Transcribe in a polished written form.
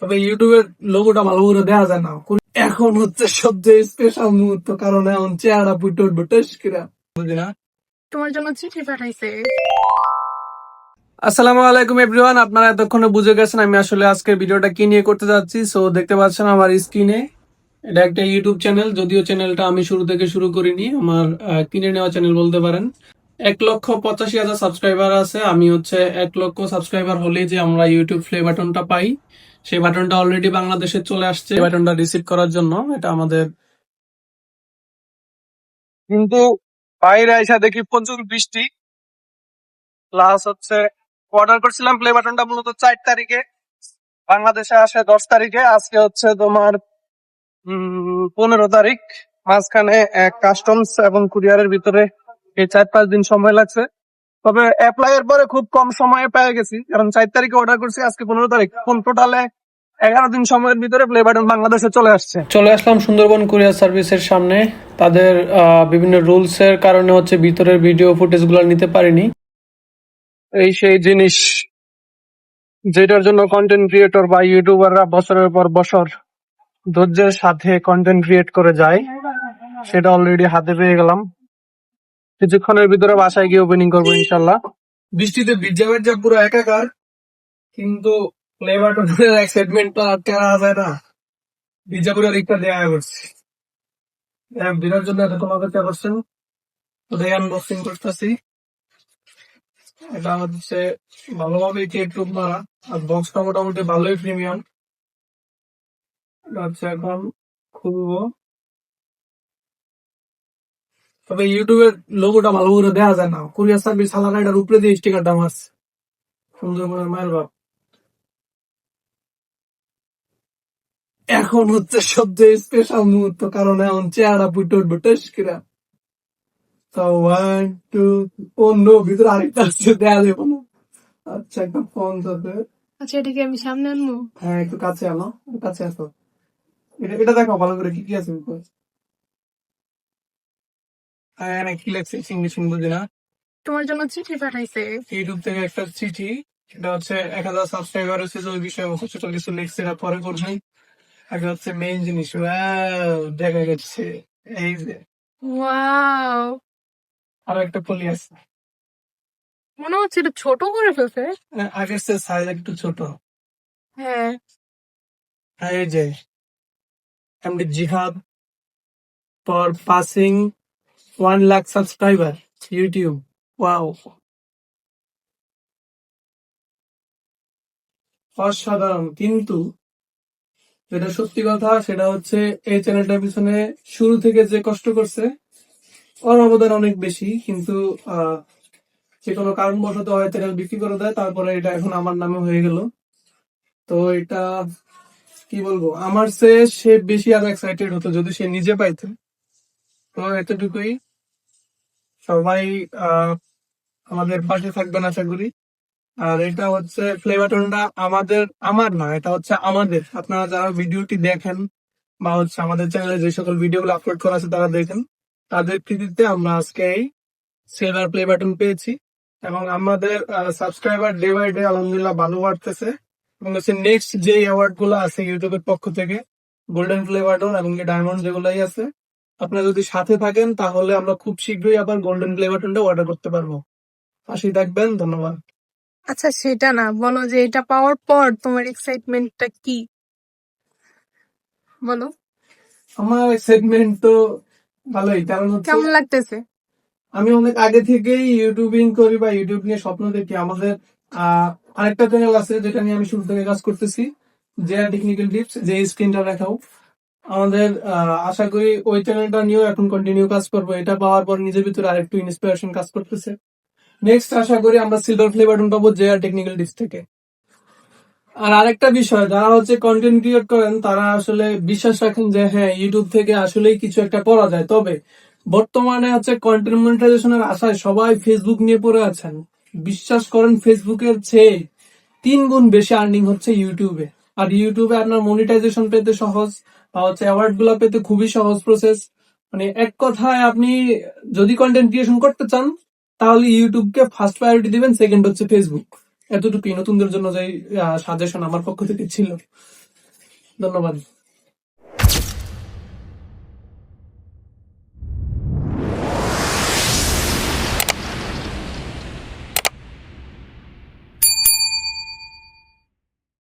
তবে ইউটিউবের লোগোটা ভালো করে দেওয়া যায় না। এখন হচ্ছে সবচেয়ে স্পেশাল মুহূর্ত, কারণ এখন চেহারা ফুটে উঠবো টেস করে, বুঝলি না? তোমার জন্য চিঠি পাঠাইছে। আসসালামু আলাইকুম এভরিওয়ান, আপনারা এতক্ষণে বুঝে গেছেন আমি আসলে আজকের ভিডিওটা কি নিয়ে করতে যাচ্ছি। সো দেখতে পাচ্ছেন আমার স্ক্রিনে, এটা একটা ইউটিউব চ্যানেল, যদিও চ্যানেলটা আমি শুরু থেকে শুরু করিনি, আমার কিনে নেওয়া চ্যানেল বলতে পারেন। 1,85,000 সাবস্ক্রাইবার আছে। আমি হচ্ছে 1,00,000 সাবস্ক্রাইবার হলেই যে আমরা ইউটিউব প্লে বাটনটা পাই, সেই বাটনটা অলরেডি বাংলাদেশে চলে আসছে। বাটনটা রিসিভ করার জন্য এটা আমাদের, কিন্তু বাইরে এসে দেখি প্রচুর বৃষ্টি। প্লাস হচ্ছে অর্ডার করছিলাম প্লে বাটনটা মূলত 4 তারিখে, বাংলাদেশে আসে 10 তারিখে। আজকে হচ্ছে তোমার 15 তারিখ। মাঝখানে কাস্টমস এবং কুরিয়ারের ভিতরে এই 4-5 দিন সময় লাগছে। তবে অ্যাপ্লাই এর পরে খুব কম সময়ে পেয়ে গেছি, কারণ 4 তারিখে অর্ডার করছি, আজকে 15 তারিখ, টোটালে 11 দিন সময়ের ভিতরে প্লে বাটন বাংলাদেশে চলে আসছে। চলে আসলাম সুন্দরবন কুরিয়ার সার্ভিসের সামনে। তাদের বিভিন্ন রুলস এর কারণে হচ্ছে ভিতরের ভিডিও ফুটেজ গুলো নিতে পারিনি। এই সেই জিনিস যেটার জন্য কন্টেন্ট ক্রিয়েটর বা ইউটিউবাররা বছরের পর বছর ধৈর্যের সাথে কন্টেন্ট ক্রিয়েট করে যায়, সেটা অলরেডি হাতে পেয়ে গেলাম। কিছুক্ষণের ভিতরে বাসায় গিয়ে ওপেনিং করবো ইনশাল্লাহ। বৃষ্টিতে ভিজা ভিজা পুরো একাকার, কিন্তু প্লে বাটনের এক্সাইটমেন্টটা কেনা যায় না। ভিজা পুরো দিকটা দেওয়া করছি বিরার জন্য এত তোমাকে চেষ্টা করছেন, ওদের আনবক্সিং করতেছি। এটা হচ্ছে ভালোভাবে কেক টুক মারা, আর বক্সটা মোটামুটি ভালোই প্রিমিয়াম। আচ্ছা, এখন খুলবো। তবে ইউটিউবের লোগোটা ভালো করে দেওয়া যায় না, কুরিয়ার সার্ভিস আলাদা, এটার উপরে দিয়ে স্টিকারটা মারছে সুন্দরবনের মায়ের বাপ। এখন হচ্ছে সবচেয়ে স্পেশাল মুহূর্ত, কারণ এখন চেহারা ফুটে উঠবো টেস করে। তো 1 2, ও নো, ভিতরে আরেকটা আছে, দেয়া যাবে না। আচ্ছা, একটা ফোন সাথে। আচ্ছা, এটাকে আমি সামনে আনবো। হ্যাঁ, একটু কাছে আনো, কাছে আসো। এটা দেখো ভালো করে, কি কি আছে ভিতরে। হ্যাঁ, কি লেখছে ইংলিশ বুঝি না। তোমার জন্য চিঠি পাঠাইছে। ইউটিউব থেকে একটা চিঠি, সেটা হচ্ছে 1,000 সাবস্ক্রাইবার হচ্ছে, ওই বিষয়ে ছোট কিছু লিখছে, এটা পরে করবেন। আগে হচ্ছে মেইন জিনিস, দেখা গেছে এই যে ওয়াও, আরো একটা পলি আছে। মনে হচ্ছে এটা ছোট করে ফেলছে। আগের চেয়ে সাইজ একটু ছোট। হ্যাঁ, আর এই যে এমডি জিহাদ for passing 1 lakh subscriber YouTube. Wow, অসাধারণ। কিন্তু যেটা সত্যি কথা সেটা হচ্ছে, এই চ্যানেলটার পিছনে শুরু থেকে যে কষ্ট করছে, ওর অবদান অনেক বেশি। কিন্তু যে কোনো কারণবশত হয় চ্যানেল বিক্রি করে দেয়, তারপরে এটা এখন আমার নামে হয়ে গেল। তো এটা কি বলবো, আমার চেয়ে সে বেশি আরো এক্সাইটেড হতো যদি সে নিজে পাইতো। তো এতটুকুই। সবাই আমাদের পাশে থাকবেন আশা করি। আর এটা হচ্ছে প্লে বাটনটা আমার না, এটা হচ্ছে আমাদের, আপনারা যারা ভিডিওটি দেখেন বা হচ্ছে আমাদের চ্যানেলে যে সকল ভিডিওগুলো আপলোড করা আছে তারা দেখেন, তাদের কৃতিত্বে আমরা আজকে এই সিলভার প্লে বাটন পেয়েছি। এবং আমাদের সাবস্ক্রাইবার ডে বাই ডে আলহামদুলিল্লাহ ভালো বাড়তেছে। এবং হচ্ছে নেক্সট যে অ্যাওয়ার্ড গুলো আছে ইউটিউবের পক্ষ থেকে, গোল্ডেন প্লে বাটন এবং ডায়মন্ড যেগুলাই আছে, আপনারা যদি সাথে থাকেন তাহলে আমরা খুব শীঘ্রই আবার গোল্ডেন প্লে বাটনটা অর্ডার করতে পারবো। পাশেই থাকবেন, ধন্যবাদ। আচ্ছা সেটা না, বলো যে এটা পাওয়ার পর তোমার এক্সাইটমেন্টটা কি, বলো। আমার এক্সাইটমেন্ট তো ভালোই, কারণ হচ্ছে কেমন লাগতেছে? আমি অনেক আগে থেকেই ইউটিউবিং করি বা ইউটিউব নিয়ে স্বপ্ন দেখি। আমাদের আরেকটা চ্যানেল আছে যেটা নিয়ে আমি শুরু থেকে কাজ করতেছি, জেআর টেকনিক্যাল টিপস, যে স্ক্রিনটা দেখাও। আমাদের আশা করি ওই চ্যানেলটা নিয়েও এখন কন্টিনিউ কাজ করবো। এটা পাওয়ার পর নিজের ভিতরে আরেকটু ইন্সপিরেশন কাজ করতেছে। নেক্সট আশা করি আমরা সিলভার প্লে বাটন পাবো জেআর টেকনিক্যাল টিপস থেকে। আর আরেকটা বিষয়, যারা হচ্ছে কন্টেন্ট ক্রিয়েট করেন তারা আসলে বিশ্বাস রাখেন যে হ্যাঁ, ইউটিউব থেকে আসলেই কিছু একটা করা যায়। তবে বর্তমানে হচ্ছে কন্টেন্ট মনিটাইজেশনের আশায় সবাই ফেসবুক নিয়ে পড়ে আছেন। বিশ্বাস করেন, ফেসবুকের চেয়ে 3 গুণ বেশি আর্নিং হচ্ছে ইউটিউবে। আর ইউটিউবে আপনার মনিটাইজেশন পেতে সহজ, বা হচ্ছে অ্যাওয়ার্ড গুলো পেতে খুবই সহজ প্রসেস। মানে এক কথায়, আপনি যদি কন্টেন্ট ক্রিয়েশন করতে চান তাহলে ইউটিউবকে ফার্স্ট প্রায়োরিটি দিবেন, সেকেন্ড হচ্ছে ফেসবুক। এতটুকুই নতুনদের জন্য যে সাজেশন আমার পক্ষ থেকে ছিল। ধন্যবাদ।